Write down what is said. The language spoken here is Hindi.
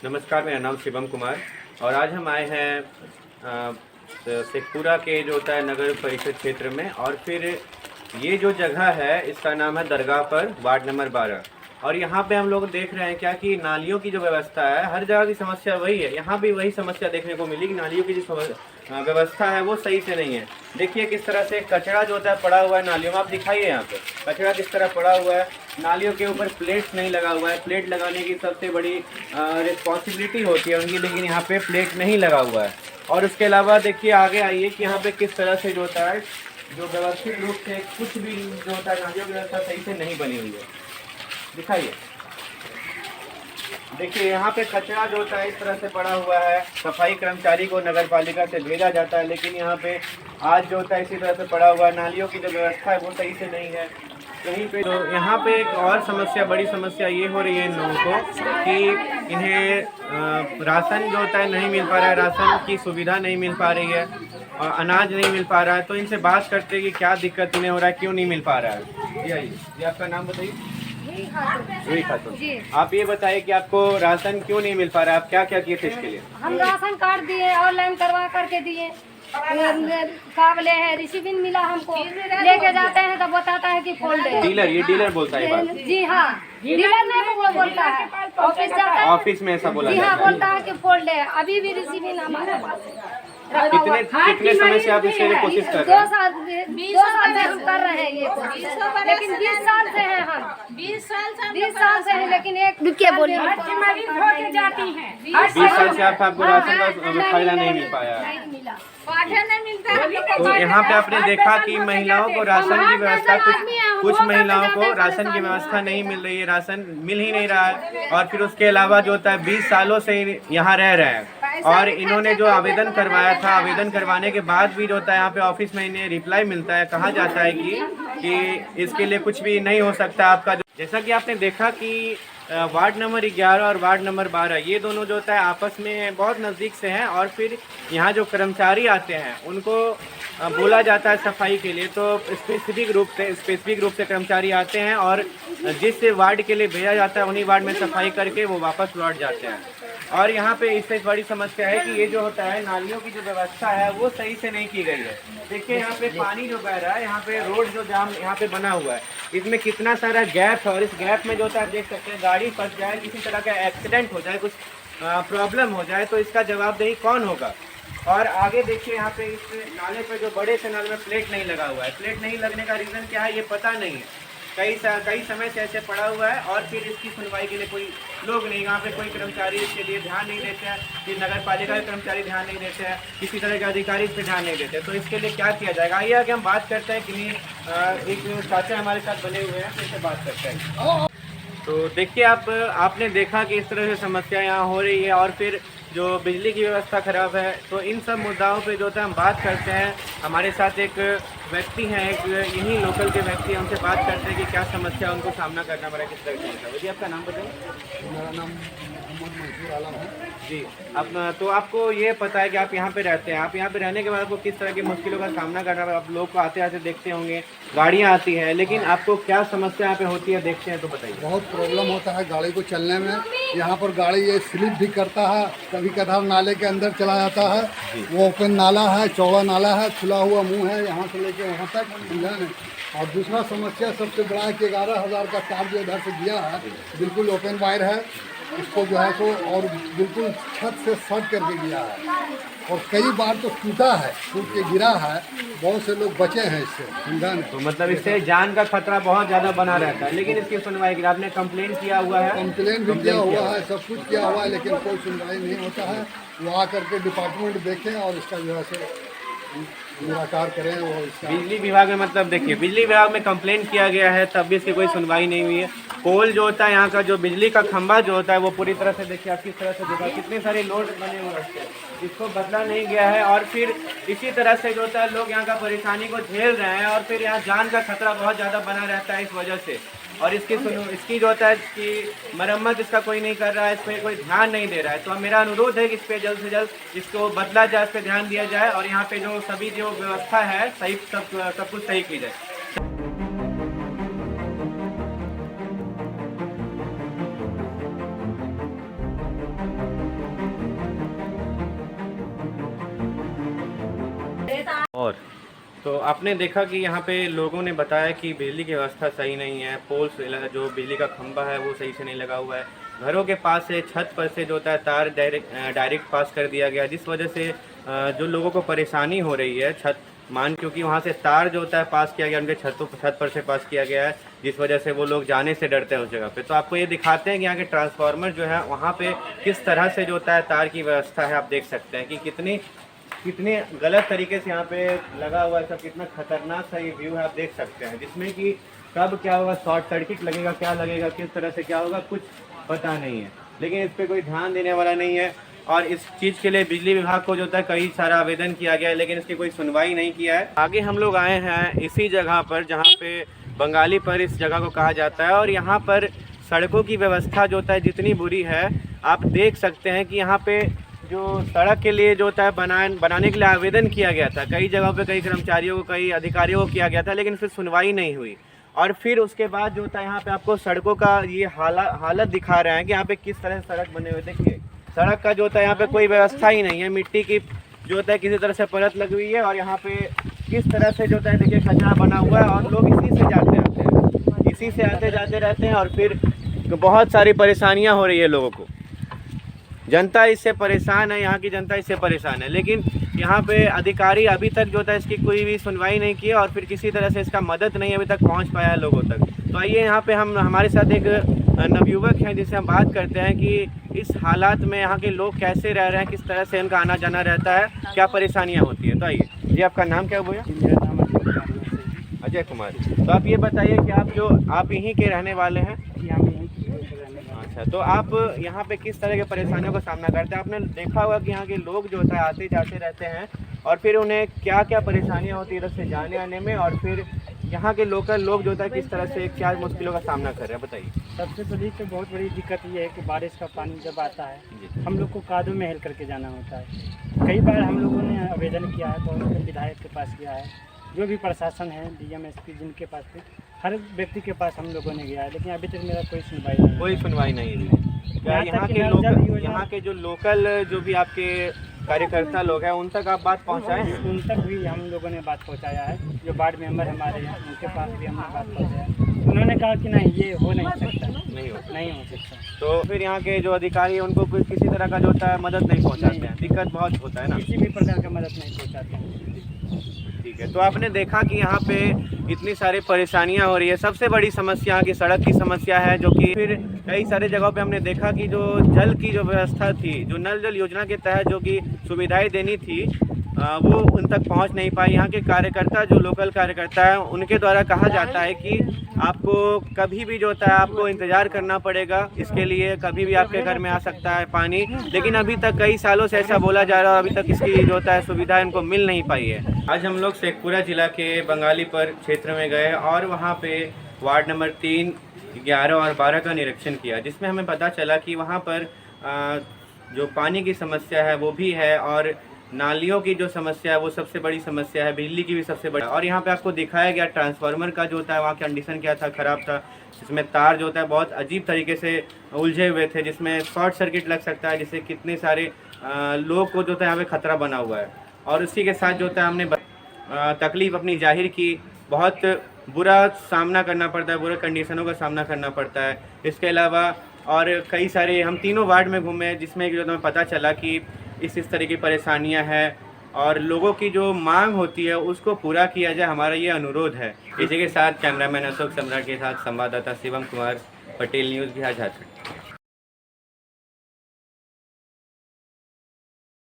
नमस्कार, मेरा नाम शिवम कुमार और आज हम आए हैं शेखपुरा के जो होता है नगर परिषद क्षेत्र में। और फिर ये जो जगह है इसका नाम है दरगाह पर, वार्ड नंबर 12। और यहाँ पे हम लोग देख रहे हैं क्या कि नालियों की जो व्यवस्था है, हर जगह की समस्या वही है, यहाँ भी वही समस्या देखने को मिली कि नालियों की जो व्यवस्था है वो सही से नहीं है। देखिए किस तरह से कचरा जो होता है पड़ा हुआ है नालियों में, आप दिखाइए यहाँ पे कचरा किस तरह पड़ा हुआ है। नालियों के ऊपर प्लेट नहीं लगा हुआ है, प्लेट लगाने की सबसे बड़ी रिस्पॉन्सिबिलिटी होती है उनकी, लेकिन यहाँ पे प्लेट नहीं लगा हुआ है। और उसके अलावा देखिए आगे आइए कि यहाँ पे किस तरह से जो होता है जो व्यवस्थित रूप से कुछ भी जो होता है नालियों की व्यवस्था सही से नहीं बनी हुई है। दिखाइए, देखिए यहाँ पे कचरा जो होता है इस तरह से पड़ा हुआ है। सफाई कर्मचारी को नगर पालिका से भेजा जाता है, लेकिन यहाँ पे आज जो होता है इसी तरह से पड़ा हुआ है। नालियों की जो व्यवस्था है वो सही से नहीं है कहीं पे। तो यहाँ पे एक और समस्या, बड़ी समस्या ये हो रही है इन लोगों को कि इन्हें राशन जो होता है नहीं मिल पा रहा है, राशन की सुविधा नहीं मिल पा रही है और अनाज नहीं मिल पा रहा है। तो इनसे बात करते हैं कि क्या दिक्कत इन्हें हो रहा है, क्यों नहीं मिल पा रहा है। जी आइए, ये आपका नाम बताइए। रूही खातून, आप ये बताइए कि आपको राशन क्यों नहीं मिल पा रहा है, आप क्या क्या किए थे इसके लिए? हम राशन कार्ड दिए, ऑनलाइन करवा करके दिए, काबले है, रिसीविंग मिला हमको, लेके जाते हैं तो बताता है कि फोल्ड है। डीलर, ये डीलर बोलता है बात? जी हाँ, डीलर नहीं वो बोलता है, ऑफिस जाता है, ऑफिस में ऐसा बोला जी हाँ, जाता है। बोलता है कि फोल्ड है। अभी भी रिसीविंग हमारे पास है। कितने समय से आप इसके लिए कोशिश कर रहे हैं? 2 साल से हम कर रहे हैं ये कोशिश, लेकिन 20 साल से हैं हम, 20 साल से हैं, लेकिन एक क्या बोलिए 20 साल से आपको राशन का फायदा नहीं मिल पाया है। तो यहाँ पे आपने देखा कि महिलाओं को राशन की व्यवस्था, कुछ महिलाओं को राशन की व्यवस्था नहीं मिल रही है, राशन मिल ही नहीं रहा है। और फिर उसके अलावा जो होता है 20 सालों से यहाँ रह रहे हैं और इन्होंने जो आवेदन करवाया था, आवेदन करवाने के बाद भी जो होता है यहाँ पे ऑफिस में इन्हें रिप्लाई मिलता है, कहा जाता है कि इसके लिए कुछ भी नहीं हो सकता आपका। जैसा कि आपने देखा कि वार्ड नंबर 11 और वार्ड नंबर 12 ये दोनों जो होता है आपस में बहुत नज़दीक से हैं। और फिर यहाँ जो कर्मचारी आते हैं उनको बोला जाता है सफाई के लिए, तो स्पेसिफिक रूप से कर्मचारी आते हैं और जिस वार्ड के लिए भेजा जाता है उन्हीं वार्ड में सफाई करके वो वापस लौट जाते हैं। और यहाँ पे इससे बड़ी समस्या है कि ये जो होता है नालियों की जो व्यवस्था है वो सही से नहीं की गई है। देखिए यहाँ पे पानी जो बह रहा है, यहाँ पे रोड जो जाम यहाँ पे बना हुआ है, इसमें कितना सारा गैप है। और इस गैप में जो होता है देख सकते हैं, गाड़ी फंस जाए, किसी तरह का एक्सीडेंट हो जाए, कुछ प्रॉब्लम हो जाए तो इसका जवाबदेही कौन होगा। और आगे देखिए यहाँ पे इस नाले पे जो बड़े से नाले में प्लेट नहीं लगा हुआ है। प्लेट नहीं लगने का रीज़न क्या है ये पता नहीं है। कई समय से ऐसे पड़ा हुआ है और फिर इसकी सुनवाई के लिए कोई लोग नहीं, यहाँ पे कोई कर्मचारी इसके लिए ध्यान नहीं देते हैं, कि नगर पालिका के कर्मचारी ध्यान नहीं देते हैं, किसी तरह के अधिकारी इस पर ध्यान नहीं देते। तो इसके लिए क्या किया जाएगा, आइए आगे हम बात करते हैं। कि एक चाचा हमारे साथ बने हुए हैं, तो इससे बात करते हैं। तो देखिए आपने देखा कि इस तरह से समस्या यहाँ हो रही है और फिर जो बिजली की व्यवस्था खराब है। तो इन सब मुद्दाओं पे जो होता है हम बात करते हैं। हमारे साथ एक व्यक्ति हैं, एक यही लोकल के व्यक्ति, हमसे बात करते हैं कि क्या समस्या उनको सामना करना पड़ा, किस तरह की समस्या। जी आपका नाम बताइए। मेरा नाम मोहम्मद मंसूर आलम है। जी, अब तो आपको ये पता है कि आप यहाँ पे रहते हैं, आप यहाँ पे रहने के बाद आपको किस तरह की मुश्किलों का सामना करना पड़ा। आप लोग को आते आते देखते होंगे, गाड़ियाँ आती हैं, लेकिन आपको क्या समस्या यहाँ पे होती है देखते हैं तो बताइए। बहुत प्रॉब्लम होता है गाड़ी को चलने में। यहाँ पर गाड़ी ये स्लिप भी करता है, कभी कभार नाले के अंदर चला जाता है। वो ओपन नाला है, चौड़ा नाला है, खुला हुआ मुंह है यहाँ से लेके वहाँ तक, समझा नहीं। और दूसरा समस्या सबसे बड़ा है कि 11,000 का तार जो इधर से दिया है बिल्कुल ओपन वायर है, इसको जो है तो और बिल्कुल छत से शॉर्ट करके दिया है और कई बार तो टूटा है, टूट के गिरा है। बहुत से लोग बचे हैं इससे, समझा नहीं। तो मतलब इससे जान का खतरा बहुत ज़्यादा बना रहता है, लेकिन इसकी सुनवाई के लिए आपने कंप्लेन किया हुआ है? कंप्लेन भी किया हुआ है, सब कुछ किया हुआ है, लेकिन कोई सुनवाई नहीं होता है। वो आकर के डिपार्टमेंट देखें और इसका जो है से निराकार करें। वो इसका बिजली विभाग में, मतलब देखिए बिजली विभाग में कंप्लेन किया गया है, तब भी इसकी कोई सुनवाई नहीं हुई है। पोल जो होता है यहाँ का, जो बिजली का खंभा जो होता है वो पूरी तरह से देखिए आप किस तरह से देखा, कितने सारे लोड बने हुए हैं, इसको बदला नहीं गया है। और फिर इसी तरह से जो होता है लोग यहाँ का परेशानी को झेल रहे हैं और फिर यहाँ जान का खतरा बहुत ज़्यादा बना रहता है इस वजह से। और इसकी जो होता है कि मरम्मत इसका कोई नहीं कर रहा है, इस पर कोई ध्यान नहीं दे रहा है। तो मेरा अनुरोध है कि इस पर जल्द से जल्द इसको बदला जाए, इस पर ध्यान दिया जाए और यहाँ पे जो सभी जो व्यवस्था है सही सब कुछ सही की जाए। और तो आपने देखा कि यहाँ पे लोगों ने बताया कि बिजली की व्यवस्था सही नहीं है, पोल्स जो बिजली का खंभा है वो सही से नहीं लगा हुआ है, घरों के पास से छत पर से जो होता है तार डायरेक्ट पास कर दिया गया, जिस वजह से जो लोगों को परेशानी हो रही है क्योंकि वहाँ से तार जो होता है पास किया गया उनके छत पर से पास किया गया है, जिस वजह से वो लोग जाने से डरते हैं उस जगह पे। तो आपको ये दिखाते हैं कि यहाँ के ट्रांसफार्मर जो है वहाँ पे किस तरह से जो होता है तार की व्यवस्था है। आप देख सकते हैं कि कितने गलत तरीके से यहाँ पे लगा हुआ है सब, कितना खतरनाक सा ये व्यू है। आप देख सकते हैं जिसमें कि कब क्या होगा, शॉर्ट सर्किट लगेगा, क्या लगेगा, किस तरह से क्या होगा, कुछ पता नहीं है। लेकिन इस पर कोई ध्यान देने वाला नहीं है और इस चीज़ के लिए बिजली विभाग को जो होता है कई सारा आवेदन किया गया है, लेकिन इसकी कोई सुनवाई नहीं किया है। आगे हम लोग आए हैं इसी जगह पर जहाँ पे बंगाली पर इस जगह को कहा जाता है, और यहाँ पर सड़कों की व्यवस्था जो होता है जितनी बुरी है, आप देख सकते हैं कि यहाँ पे जो सड़क के लिए जो होता है बनाने के लिए आवेदन किया गया था, कई जगहों पे कई कर्मचारियों को, कई अधिकारियों को किया गया था, लेकिन फिर सुनवाई नहीं हुई। और फिर उसके बाद जो होता है यहाँ पे आपको सड़कों का ये हालत दिखा रहे हैं कि यहाँ पे किस तरह से सड़क बने हुए। देखिए सड़क का जो होता है यहाँ पे कोई व्यवस्था ही नहीं है, मिट्टी की जो होता है किसी तरह से परत लगी हुई है, और यहाँ पे किस तरह से जो होता है देखिए कचरा बना हुआ है, और लोग इसी से जाते आते हैं, इसी से आते जाते रहते हैं, और फिर बहुत सारी परेशानियाँ हो रही है लोगों को। जनता इससे परेशान है, यहाँ की जनता इससे परेशान है, लेकिन यहाँ पे अधिकारी अभी तक जो होता है इसकी कोई भी सुनवाई नहीं की, और फिर किसी तरह से इसका मदद नहीं अभी तक पहुँच पाया है लोगों तक। तो आइए यहाँ पे हमारे साथ एक नवयुवक हैं जिससे हम बात करते हैं कि इस हालात में यहाँ के लोग कैसे रह रहे हैं, किस तरह से इनका आना जाना रहता है, क्या परेशानियाँ होती है। तो आइए जी, आपका नाम क्या हुआ? मेरा नाम अजय कुमार। तो आप ये बताइए कि आप यहीं के रहने वाले हैं? अच्छा, तो आप यहाँ पे किस तरह के परेशानियों का सामना करते हैं? आपने देखा होगा कि यहाँ के लोग जो होता है आते जाते रहते हैं, और फिर उन्हें क्या क्या परेशानियाँ होती है इधर से जाने आने में, और फिर यहाँ के लोकल लोग जो होता है किस तरह से क्या मुश्किलों का सामना कर रहे हैं, बताइए। सबसे बड़ी तो बहुत बड़ी दिक्कत ये है कि बारिश का पानी जब आता है हम लोग को कादों में हेल करके जाना होता है। कई बार हम लोगों ने आवेदन किया है, बहुत से विधायक के पास गया है, जो भी प्रशासन है, डीएम एसपी जिनके पास भी, हर व्यक्ति के पास हम लोगों ने गया है, लेकिन अभी तक मेरा कोई सुनवाई नहीं है। क्या यहाँ के जो लोकल जो भी आपके कार्यकर्ता लोग हैं उन तक आप बात पहुँचाएं? उन तक भी हम लोगों ने बात पहुँचाया है, जो वार्ड मेंबर हमारे हैं उनके पास भी हमने बात पहुँचाया है। उन्होंने कहा कि नहीं, ये हो नहीं सकता, नहीं हो सकता। तो फिर यहाँ के जो अधिकारी हैं उनको किसी तरह का जो होता है मदद नहीं पहुँचाते हैं, दिक्कत बहुत होता है ना, किसी भी प्रकार का मदद नहीं पहुँचाते हैं। ठीक है, तो आपने देखा कि यहाँ पे इतनी सारी परेशानियाँ हो रही है। सबसे बड़ी समस्या यहाँ की सड़क की समस्या है, जो कि फिर कई सारे जगहों पे हमने देखा कि जो जल की जो व्यवस्था थी, जो नल जल योजना के तहत जो कि सुविधाएं देनी थी, वो उन तक पहुँच नहीं पाई। यहाँ के कार्यकर्ता जो लोकल कार्यकर्ता हैं उनके द्वारा कहा जाता है कि आपको कभी भी जो होता है आपको इंतज़ार करना पड़ेगा, इसके लिए कभी भी आपके घर में आ सकता है पानी, लेकिन अभी तक कई सालों से ऐसा बोला जा रहा है, अभी तक इसकी जो होता है सुविधा इनको मिल नहीं पाई है। आज हम लोग शेखपुरा जिला के बंगाली पर क्षेत्र में गए और वहाँ पे वार्ड नंबर 3, 11 और 12 का निरीक्षण किया, जिसमें हमें पता चला कि वहाँ पर जो पानी की समस्या है वो भी है, और नालियों की जो समस्या है वो सबसे बड़ी समस्या है, बिजली की भी सबसे बड़ी। और यहाँ पे आपको दिखाया गया ट्रांसफार्मर का जो होता है वहाँ कंडीशन क्या था, ख़राब था, जिसमें तार जो होता है बहुत अजीब तरीके से उलझे हुए थे, जिसमें शॉर्ट सर्किट लग सकता है, जिससे कितने सारे लोग को जो होता है यहाँ पे ख़तरा बना हुआ है। और उसी के साथ जो होता है हमने तकलीफ़ अपनी जाहिर की, बहुत बुरा सामना करना पड़ता है, बुरे कंडीशनों का सामना करना पड़ता है। इसके अलावा और कई सारे हम तीनों वार्ड में घूमे, जिसमें जो हमें पता चला कि इस तरह की परेशानियां हैं और लोगों की जो मांग होती है उसको पूरा किया जाए, हमारा ये अनुरोध है। इसी के साथ कैमरामैन अशोक सम्राट के साथ संवाददाता शिवम कुमार, पटेल न्यूज़ बिहार झारखंड।